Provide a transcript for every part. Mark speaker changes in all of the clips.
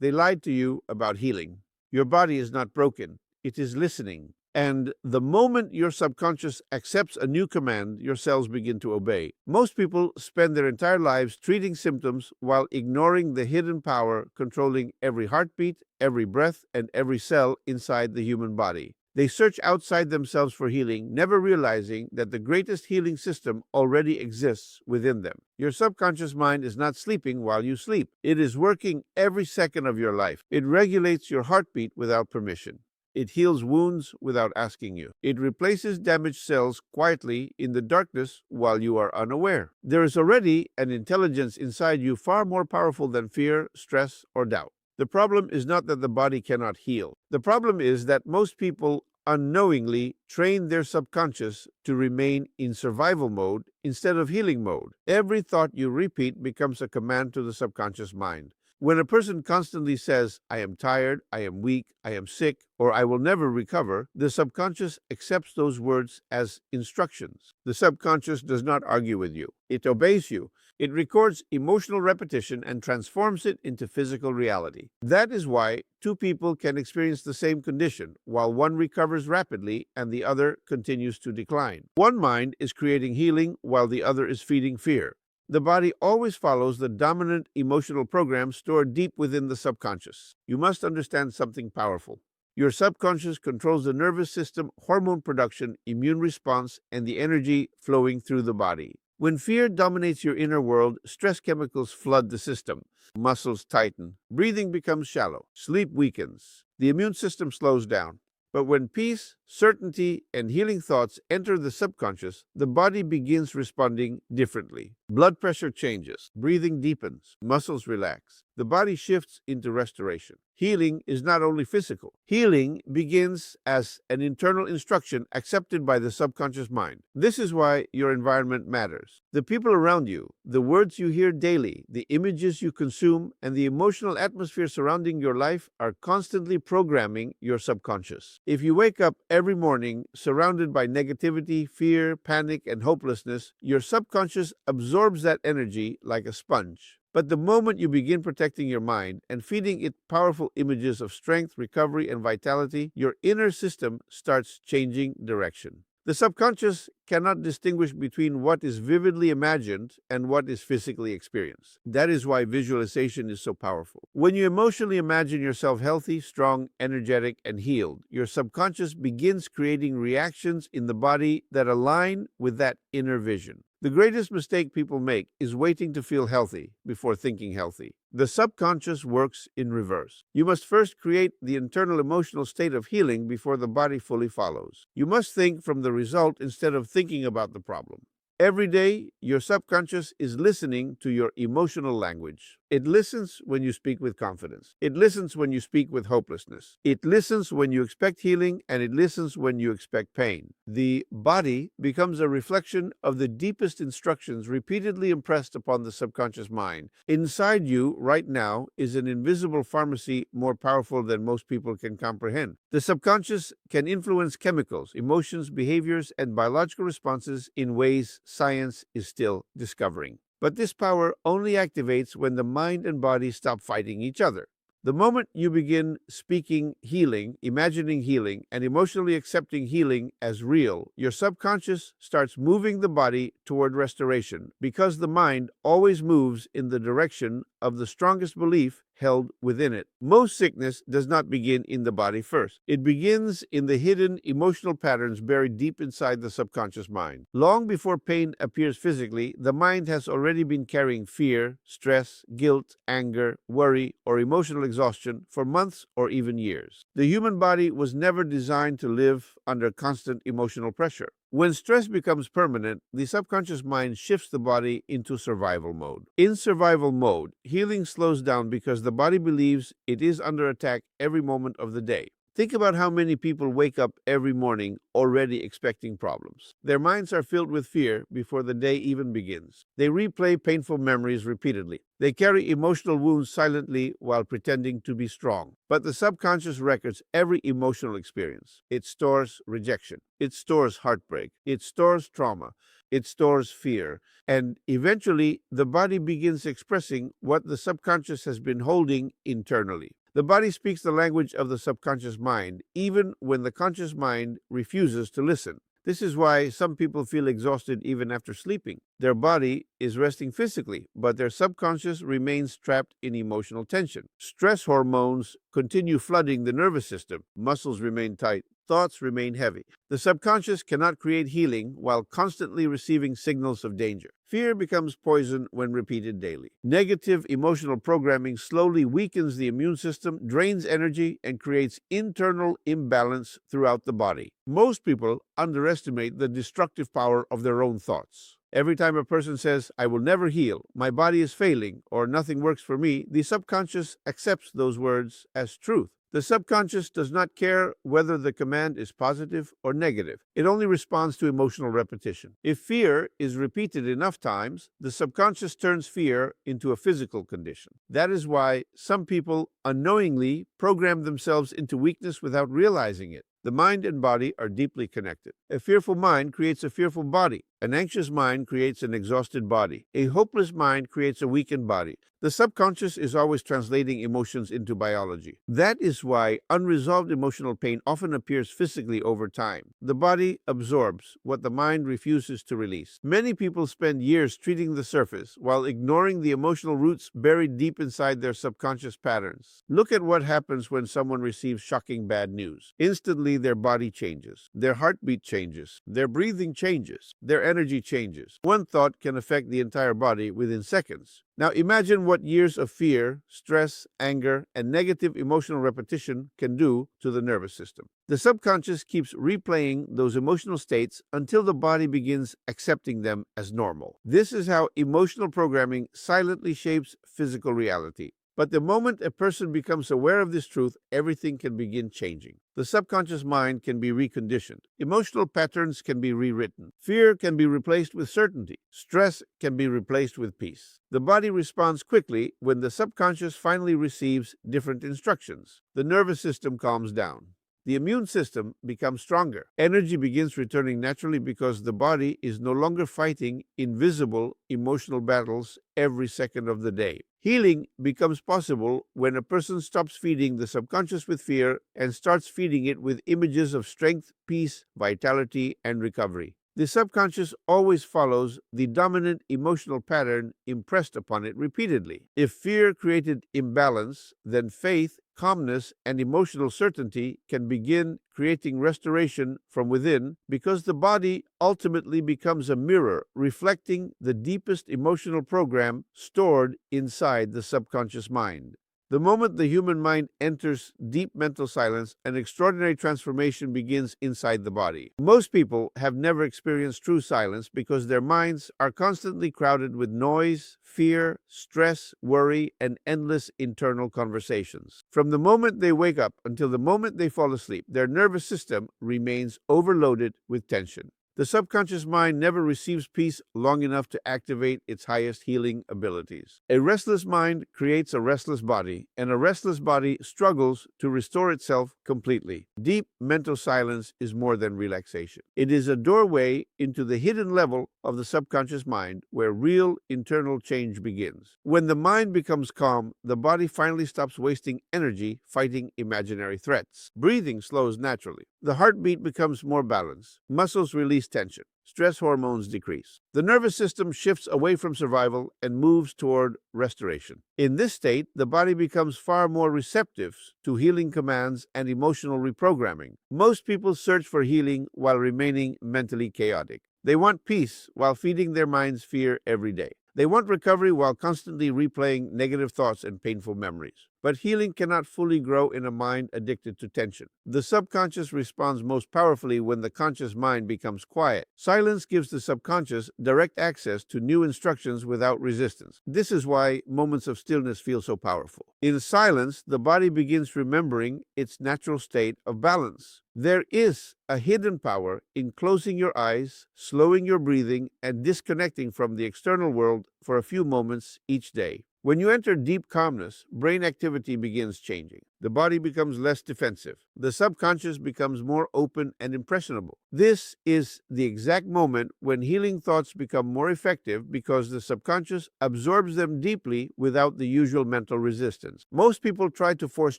Speaker 1: They lied to you about healing. Your body is not broken. It is listening. And the moment your subconscious accepts a new command, your cells begin to obey. Most people spend their entire lives treating symptoms while ignoring the hidden power controlling every heartbeat, every breath, and every cell inside the human body. They search outside themselves for healing, never realizing that the greatest healing system already exists within them. Your subconscious mind is not sleeping while you sleep. It is working every second of your life. It regulates your heartbeat without permission. It heals wounds without asking you. It replaces damaged cells quietly in the darkness while you are unaware. There is already an intelligence inside you far more powerful than fear, stress, or doubt. The problem is not that the body cannot heal. The problem is that most people unknowingly train their subconscious to remain in survival mode instead of healing mode. Every thought you repeat becomes a command to the subconscious mind. When a person constantly says, I am tired, I am weak, I am sick, or I will never recover, the subconscious accepts those words as instructions. The subconscious does not argue with you. It obeys you. It records emotional repetition and transforms it into physical reality. That is why two people can experience the same condition, while one recovers rapidly and the other continues to decline. One mind is creating healing while the other is feeding fear. The body always follows the dominant emotional program stored deep within the subconscious. You must understand something powerful. Your subconscious controls the nervous system, hormone production, immune response, and the energy flowing through the body. When fear dominates your inner world, stress chemicals flood the system. Muscles tighten. Breathing becomes shallow. Sleep weakens. The immune system slows down. But when peace, certainty, and healing thoughts enter the subconscious, the body begins responding differently. Blood pressure changes, breathing deepens, muscles relax. The body shifts into restoration. Healing is not only physical. Healing begins as an internal instruction accepted by the subconscious mind. This is why your environment matters. The people around you, the words you hear daily, the images you consume, and the emotional atmosphere surrounding your life are constantly programming your subconscious. If you wake up every morning surrounded by negativity, fear, panic, and hopelessness, your subconscious absorbs that energy like a sponge. But the moment you begin protecting your mind and feeding it powerful images of strength, recovery, and vitality, your inner system starts changing direction. The subconscious cannot distinguish between what is vividly imagined and what is physically experienced. That is why visualization is so powerful. When you emotionally imagine yourself healthy, strong, energetic, and healed, your subconscious begins creating reactions in the body that align with that inner vision. The greatest mistake people make is waiting to feel healthy before thinking healthy. The subconscious works in reverse. You must first create the internal emotional state of healing before the body fully follows. You must think from the result instead of thinking about the problem. Every day, your subconscious is listening to your emotional language. It listens when you speak with confidence. It listens when you speak with hopelessness. It listens when you expect healing, and it listens when you expect pain. The body becomes a reflection of the deepest instructions repeatedly impressed upon the subconscious mind. Inside you, right now, is an invisible pharmacy more powerful than most people can comprehend. The subconscious can influence chemicals, emotions, behaviors, and biological responses in ways science is still discovering. But this power only activates when the mind and body stop fighting each other. The moment you begin speaking healing, imagining healing, and emotionally accepting healing as real, your subconscious starts moving the body toward restoration because the mind always moves in the direction of the strongest belief held within it. Most sickness does not begin in the body first. It begins in the hidden emotional patterns buried deep inside the subconscious mind. Long before pain appears physically, the mind has already been carrying fear, stress, guilt, anger, worry, or emotional exhaustion for months or even years. The human body was never designed to live under constant emotional pressure. When stress becomes permanent, the subconscious mind shifts the body into survival mode. In survival mode, healing slows down because the body believes it is under attack every moment of the day. Think about how many people wake up every morning already expecting problems. Their minds are filled with fear before the day even begins. They replay painful memories repeatedly. They carry emotional wounds silently while pretending to be strong. But the subconscious records every emotional experience. It stores rejection. It stores heartbreak. It stores trauma. It stores fear. And eventually, the body begins expressing what the subconscious has been holding internally. The body speaks the language of the subconscious mind, even when the conscious mind refuses to listen. This is why some people feel exhausted even after sleeping. Their body is resting physically, but their subconscious remains trapped in emotional tension. Stress hormones continue flooding the nervous system. Muscles remain tight. Thoughts remain heavy. The subconscious cannot create healing while constantly receiving signals of danger. Fear becomes poison when repeated daily. Negative emotional programming slowly weakens the immune system, drains energy, and creates internal imbalance throughout the body. Most people underestimate the destructive power of their own thoughts. Every time a person says, "I will never heal, my body is failing, or nothing works for me," the subconscious accepts those words as truth. The subconscious does not care whether the command is positive or negative. It only responds to emotional repetition. If fear is repeated enough times, the subconscious turns fear into a physical condition. That is why some people unknowingly program themselves into weakness without realizing it. The mind and body are deeply connected. A fearful mind creates a fearful body. An anxious mind creates an exhausted body. A hopeless mind creates a weakened body. The subconscious is always translating emotions into biology. That is why unresolved emotional pain often appears physically over time. The body absorbs what the mind refuses to release. Many people spend years treating the surface while ignoring the emotional roots buried deep inside their subconscious patterns. Look at what happens when someone receives shocking bad news. Instantly, their body changes. Their heartbeat changes. Their breathing changes. Their energy changes. One thought can affect the entire body within seconds. Now imagine what years of fear, stress, anger, and negative emotional repetition can do to the nervous system. The subconscious keeps replaying those emotional states until the body begins accepting them as normal. This is how emotional programming silently shapes physical reality. But the moment a person becomes aware of this truth, everything can begin changing. The subconscious mind can be reconditioned. Emotional patterns can be rewritten. Fear can be replaced with certainty. Stress can be replaced with peace. The body responds quickly when the subconscious finally receives different instructions. The nervous system calms down. The immune system becomes stronger. Energy begins returning naturally because the body is no longer fighting invisible emotional battles every second of the day. Healing becomes possible when a person stops feeding the subconscious with fear and starts feeding it with images of strength, peace, vitality, and recovery. The subconscious always follows the dominant emotional pattern impressed upon it repeatedly. If fear created imbalance, then faith, calmness, and emotional certainty can begin creating restoration from within because the body ultimately becomes a mirror reflecting the deepest emotional program stored inside the subconscious mind. The moment the human mind enters deep mental silence, an extraordinary transformation begins inside the body. Most people have never experienced true silence because their minds are constantly crowded with noise, fear, stress, worry, and endless internal conversations. From the moment they wake up until the moment they fall asleep, their nervous system remains overloaded with tension. The subconscious mind never receives peace long enough to activate its highest healing abilities. A restless mind creates a restless body, and a restless body struggles to restore itself completely. Deep mental silence is more than relaxation. It is a doorway into the hidden level of the subconscious mind where real internal change begins. When the mind becomes calm, the body finally stops wasting energy fighting imaginary threats. Breathing slows naturally. The heartbeat becomes more balanced. Muscles release tension. Stress hormones decrease. The nervous system shifts away from survival and moves toward restoration. In this state, the body becomes far more receptive to healing commands and emotional reprogramming. Most people search for healing while remaining mentally chaotic. They want peace while feeding their minds fear every day. They want recovery while constantly replaying negative thoughts and painful memories. But healing cannot fully grow in a mind addicted to tension. The subconscious responds most powerfully when the conscious mind becomes quiet. Silence gives the subconscious direct access to new instructions without resistance. This is why moments of stillness feel so powerful. In silence, the body begins remembering its natural state of balance. There is a hidden power in closing your eyes, slowing your breathing, and disconnecting from the external world for a few moments each day. When you enter deep calmness, brain activity begins changing. The body becomes less defensive. The subconscious becomes more open and impressionable. This is the exact moment when healing thoughts become more effective because the subconscious absorbs them deeply without the usual mental resistance. Most people try to force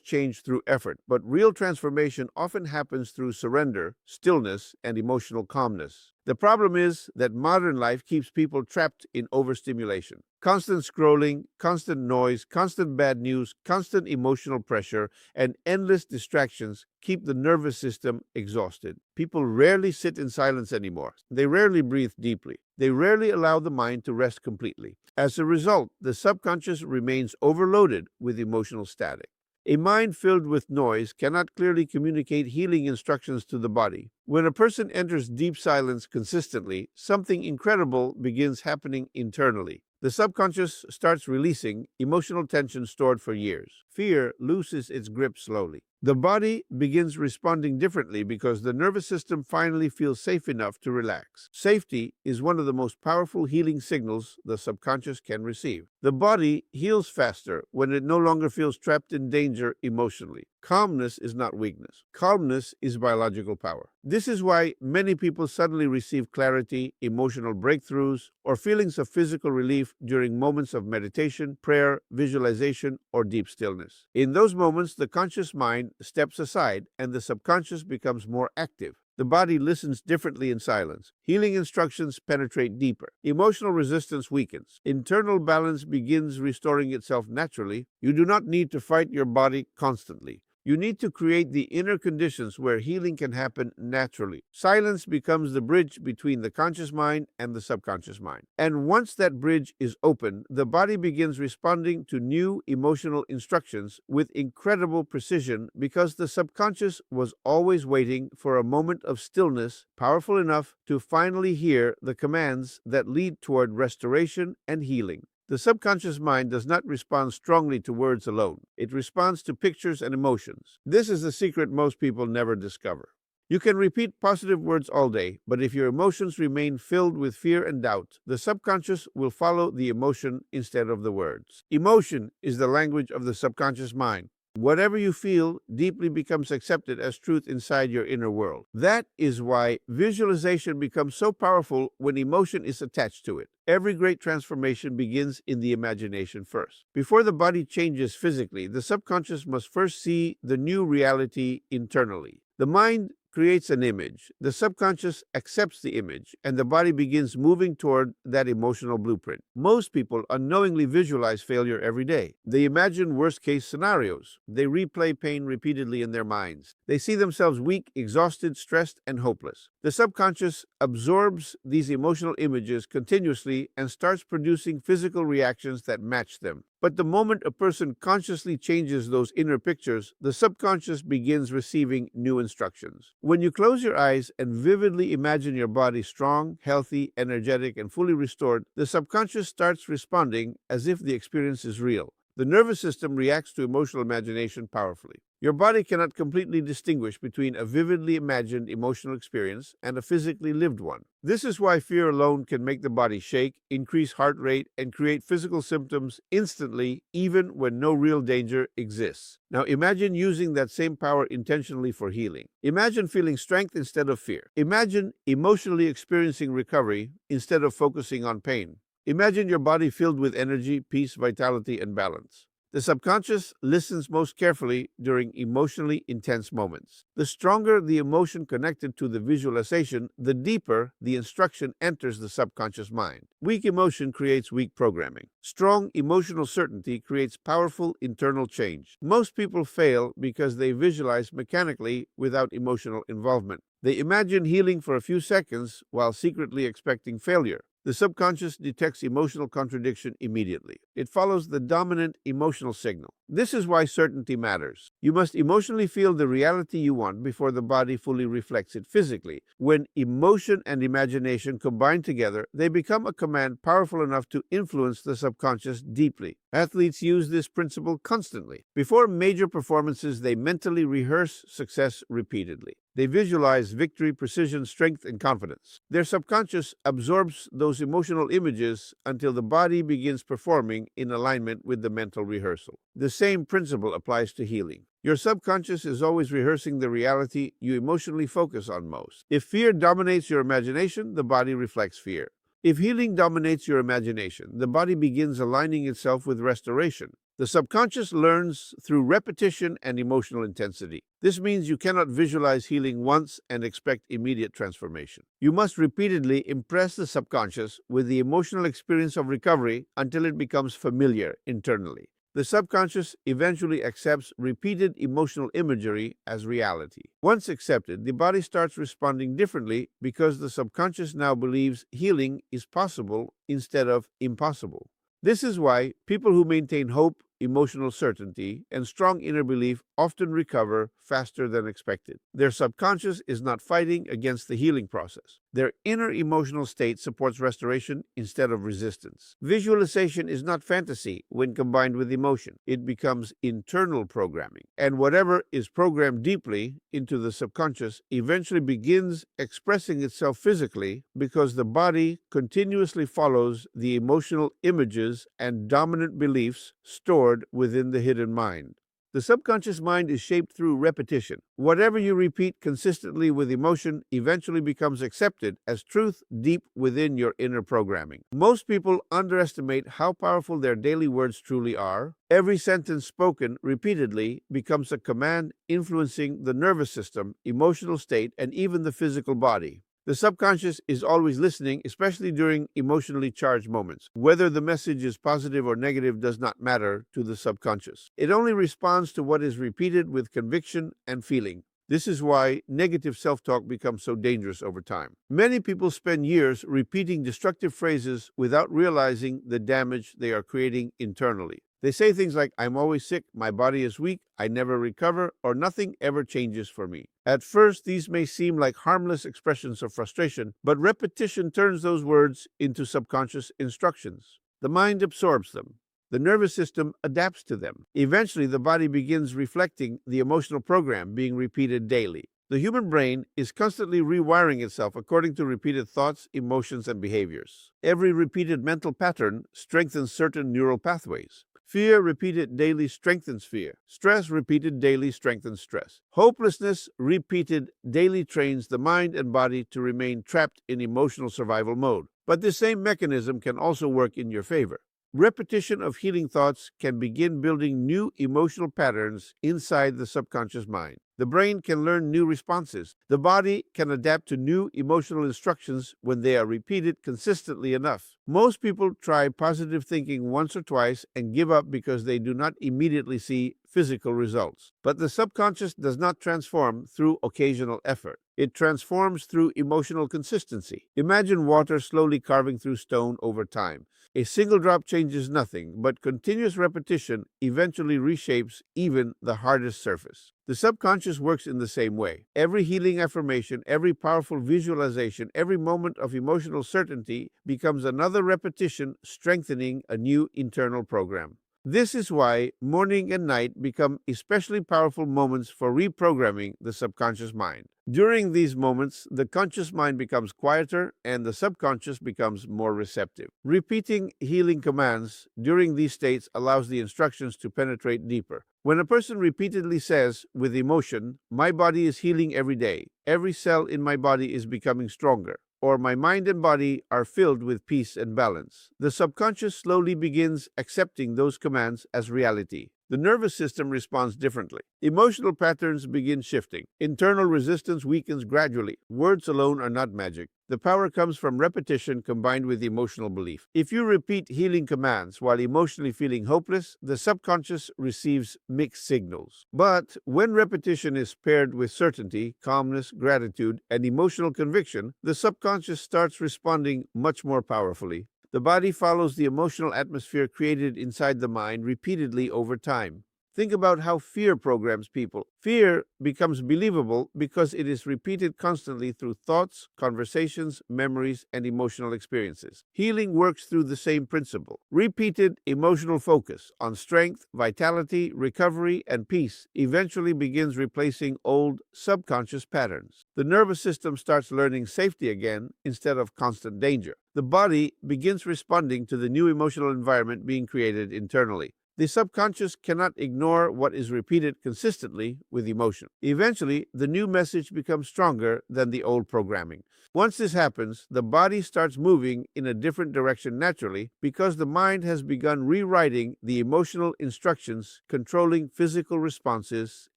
Speaker 1: change through effort, but real transformation often happens through surrender, stillness, and emotional calmness. The problem is that modern life keeps people trapped in overstimulation. Constant scrolling, constant noise, constant bad news, constant emotional pressure, and endless distractions keep the nervous system exhausted. People rarely sit in silence anymore. They rarely breathe deeply. They rarely allow the mind to rest completely. As a result, the subconscious remains overloaded with emotional static. A mind filled with noise cannot clearly communicate healing instructions to the body. When a person enters deep silence consistently, something incredible begins happening internally. The subconscious starts releasing emotional tension stored for years. Fear loses its grip slowly. The body begins responding differently because the nervous system finally feels safe enough to relax. Safety is one of the most powerful healing signals the subconscious can receive. The body heals faster when it no longer feels trapped in danger emotionally. Calmness is not weakness. Calmness is biological power. This is why many people suddenly receive clarity, emotional breakthroughs, or feelings of physical relief during moments of meditation, prayer, visualization, or deep stillness. In those moments, the conscious mind steps aside and the subconscious becomes more active. The body listens differently in silence. Healing instructions penetrate deeper. Emotional resistance weakens. Internal balance begins restoring itself naturally. You do not need to fight your body constantly. You need to create the inner conditions where healing can happen naturally. Silence becomes the bridge between the conscious mind and the subconscious mind. And once that bridge is open, the body begins responding to new emotional instructions with incredible precision because the subconscious was always waiting for a moment of stillness powerful enough to finally hear the commands that lead toward restoration and healing. The subconscious mind does not respond strongly to words alone. It responds to pictures and emotions. This is the secret most people never discover. You can repeat positive words all day, but if your emotions remain filled with fear and doubt, the subconscious will follow the emotion instead of the words. Emotion is the language of the subconscious mind. Whatever you feel deeply becomes accepted as truth inside your inner world. That is why visualization becomes so powerful when emotion is attached to it. Every great transformation begins in the imagination first. Before the body changes physically, the subconscious must first see the new reality internally. The mind creates an image, the subconscious accepts the image, and the body begins moving toward that emotional blueprint. Most people unknowingly visualize failure every day. They imagine worst-case scenarios. They replay pain repeatedly in their minds. They see themselves weak, exhausted, stressed, and hopeless. The subconscious absorbs these emotional images continuously and starts producing physical reactions that match them. But the moment a person consciously changes those inner pictures, the subconscious begins receiving new instructions. When you close your eyes and vividly imagine your body strong, healthy, energetic, and fully restored, the subconscious starts responding as if the experience is real. The nervous system reacts to emotional imagination powerfully. Your body cannot completely distinguish between a vividly imagined emotional experience and a physically lived one. This is why fear alone can make the body shake, increase heart rate, and create physical symptoms instantly, even when no real danger exists. Now imagine using that same power intentionally for healing. Imagine feeling strength instead of fear. Imagine emotionally experiencing recovery instead of focusing on pain. Imagine your body filled with energy, peace, vitality, and balance. The subconscious listens most carefully during emotionally intense moments. The stronger the emotion connected to the visualization, the deeper the instruction enters the subconscious mind. Weak emotion creates weak programming. Strong emotional certainty creates powerful internal change. Most people fail because they visualize mechanically without emotional involvement. They imagine healing for a few seconds while secretly expecting failure. The subconscious detects emotional contradiction immediately. It follows the dominant emotional signal. This is why certainty matters. You must emotionally feel the reality you want before the body fully reflects it physically. When emotion and imagination combine together, they become a command powerful enough to influence the subconscious deeply. Athletes use this principle constantly. Before major performances, they mentally rehearse success repeatedly. They visualize victory, precision, strength, and confidence. Their subconscious absorbs those emotional images until the body begins performing in alignment with the mental rehearsal. The same principle applies to healing. Your subconscious is always rehearsing the reality you emotionally focus on most. If fear dominates your imagination, the body reflects fear. If healing dominates your imagination, the body begins aligning itself with restoration. The subconscious learns through repetition and emotional intensity. This means you cannot visualize healing once and expect immediate transformation. You must repeatedly impress the subconscious with the emotional experience of recovery until it becomes familiar internally. The subconscious eventually accepts repeated emotional imagery as reality. Once accepted, the body starts responding differently because the subconscious now believes healing is possible instead of impossible. This is why people who maintain hope, emotional certainty, and strong inner belief often recover faster than expected. Their subconscious is not fighting against the healing process. Their inner emotional state supports restoration instead of resistance. Visualization is not fantasy when combined with emotion. It becomes internal programming. And whatever is programmed deeply into the subconscious eventually begins expressing itself physically because the body continuously follows the emotional images and dominant beliefs stored within the hidden mind. The subconscious mind is shaped through repetition. Whatever you repeat consistently with emotion eventually becomes accepted as truth deep within your inner programming. Most people underestimate how powerful their daily words truly are. Every sentence spoken repeatedly becomes a command influencing the nervous system, emotional state, and even the physical body. The subconscious is always listening, especially during emotionally charged moments. Whether the message is positive or negative does not matter to the subconscious. It only responds to what is repeated with conviction and feeling. This is why negative self-talk becomes so dangerous over time. Many people spend years repeating destructive phrases without realizing the damage they are creating internally. They say things like, "I'm always sick, my body is weak, I never recover, or nothing ever changes for me." At first, these may seem like harmless expressions of frustration, but repetition turns those words into subconscious instructions. The mind absorbs them. The nervous system adapts to them. Eventually, the body begins reflecting the emotional program being repeated daily. The human brain is constantly rewiring itself according to repeated thoughts, emotions, and behaviors. Every repeated mental pattern strengthens certain neural pathways. Fear repeated daily strengthens fear. Stress repeated daily strengthens stress. Hopelessness repeated daily trains the mind and body to remain trapped in emotional survival mode. But this same mechanism can also work in your favor. Repetition of healing thoughts can begin building new emotional patterns inside the subconscious mind. The brain can learn new responses. The body can adapt to new emotional instructions when they are repeated consistently enough. Most people try positive thinking once or twice and give up because they do not immediately see physical results. But the subconscious does not transform through occasional effort. It transforms through emotional consistency. Imagine water slowly carving through stone over time. A single drop changes nothing, but continuous repetition eventually reshapes even the hardest surface. The subconscious works in the same way. Every healing affirmation, every powerful visualization, every moment of emotional certainty becomes another repetition strengthening a new internal program. This is why morning and night become especially powerful moments for reprogramming the subconscious mind. During these moments, the conscious mind becomes quieter and the subconscious becomes more receptive. Repeating healing commands during these states allows the instructions to penetrate deeper. When a person repeatedly says, with emotion, "My body is healing every day, every cell in my body is becoming stronger," or "My mind and body are filled with peace and balance," the subconscious slowly begins accepting those commands as reality. the nervous system responds differently. Emotional patterns begin shifting. Internal resistance weakens gradually. Words alone are not magic. The power comes from repetition combined with emotional belief. If you repeat healing commands while emotionally feeling hopeless, the subconscious receives mixed signals. But when repetition is paired with certainty, calmness, gratitude, and emotional conviction, the subconscious starts responding much more powerfully. The body follows the emotional atmosphere created inside the mind repeatedly over time. Think about how fear programs people. Fear becomes believable because it is repeated constantly through thoughts, conversations, memories, and emotional experiences. Healing works through the same principle. Repeated emotional focus on strength, vitality, recovery, and peace eventually begins replacing old subconscious patterns. The nervous system starts learning safety again instead of constant danger. The body begins responding to the new emotional environment being created internally. The subconscious cannot ignore what is repeated consistently with emotion. Eventually, the new message becomes stronger than the old programming. Once this happens, the body starts moving in a different direction naturally because the mind has begun rewriting the emotional instructions controlling physical responses,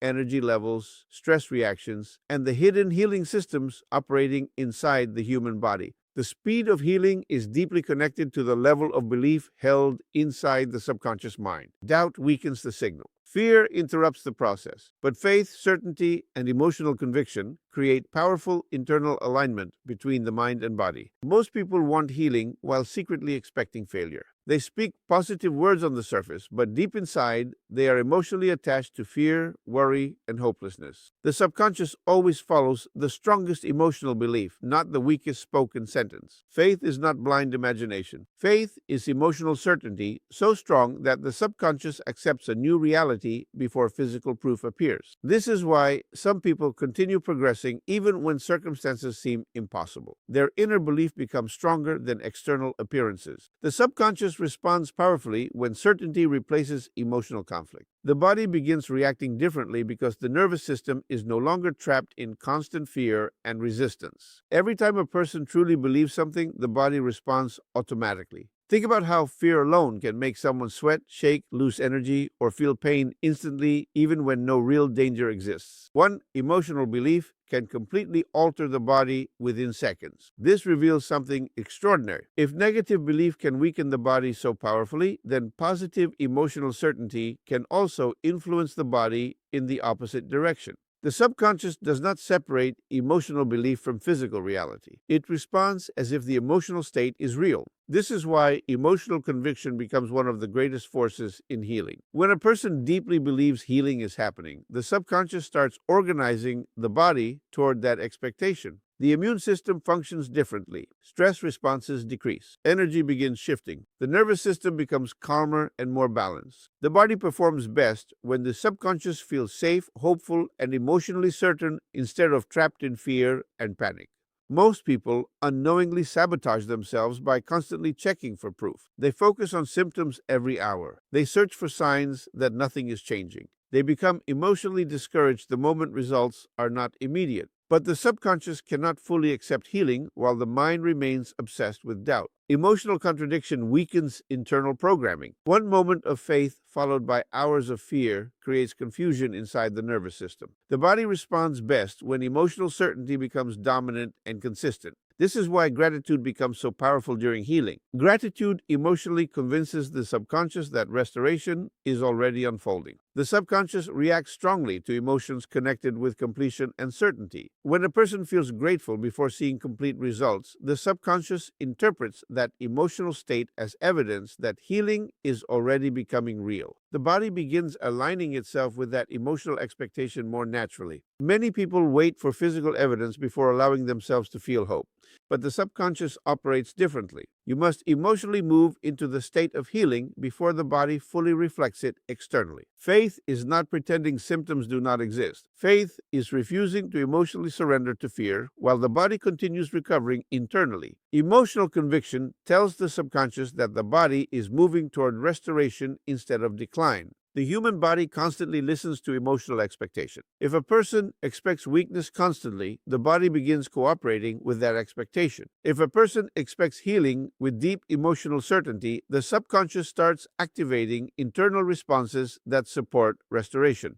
Speaker 1: energy levels, stress reactions, and the hidden healing systems operating inside the human body. The speed of healing is deeply connected to the level of belief held inside the subconscious mind. Doubt weakens the signal. Fear interrupts the process, but faith, certainty, and emotional conviction create powerful internal alignment between the mind and body. Most people want healing while secretly expecting failure. They speak positive words on the surface, but deep inside, they are emotionally attached to fear, worry, and hopelessness. The subconscious always follows the strongest emotional belief, not the weakest spoken sentence. Faith is not blind imagination. Faith is emotional certainty so strong that the subconscious accepts a new reality before physical proof appears. This is why some people continue progressing even when circumstances seem impossible. Their inner belief becomes stronger than external appearances. The subconscious responds powerfully when certainty replaces emotional conflict. The body begins reacting differently because the nervous system is no longer trapped in constant fear and resistance. Every time a person truly believes something, the body responds automatically. Think about how fear alone can make someone sweat, shake, lose energy, or feel pain instantly, even when no real danger exists. One emotional belief can completely alter the body within seconds. This reveals something extraordinary. If negative belief can weaken the body so powerfully, then positive emotional certainty can also influence the body in the opposite direction. The subconscious does not separate emotional belief from physical reality. It responds as if the emotional state is real. This is why emotional conviction becomes one of the greatest forces in healing. When a person deeply believes healing is happening, the subconscious starts organizing the body toward that expectation. The immune system functions differently. Stress responses decrease. Energy begins shifting. The nervous system becomes calmer and more balanced. The body performs best when the subconscious feels safe, hopeful, and emotionally certain instead of trapped in fear and panic. Most people unknowingly sabotage themselves by constantly checking for proof. They focus on symptoms every hour. They search for signs that nothing is changing. They become emotionally discouraged the moment results are not immediate. But the subconscious cannot fully accept healing while the mind remains obsessed with doubt. Emotional contradiction weakens internal programming. One moment of faith followed by hours of fear creates confusion inside the nervous system. The body responds best when emotional certainty becomes dominant and consistent. This is why gratitude becomes so powerful during healing. Gratitude emotionally convinces the subconscious that restoration is already unfolding. The subconscious reacts strongly to emotions connected with completion and certainty. When a person feels grateful before seeing complete results, the subconscious interprets that emotional state as evidence that healing is already becoming real. The body begins aligning itself with that emotional expectation more naturally. Many people wait for physical evidence before allowing themselves to feel hope, but the subconscious operates differently. You must emotionally move into the state of healing before the body fully reflects it externally. Faith is not pretending symptoms do not exist. Faith is refusing to emotionally surrender to fear while the body continues recovering internally. Emotional conviction tells the subconscious that the body is moving toward restoration instead of decline. The human body constantly listens to emotional expectation. If a person expects weakness constantly, the body begins cooperating with that expectation. If a person expects healing with deep emotional certainty, the subconscious starts activating internal responses that support restoration.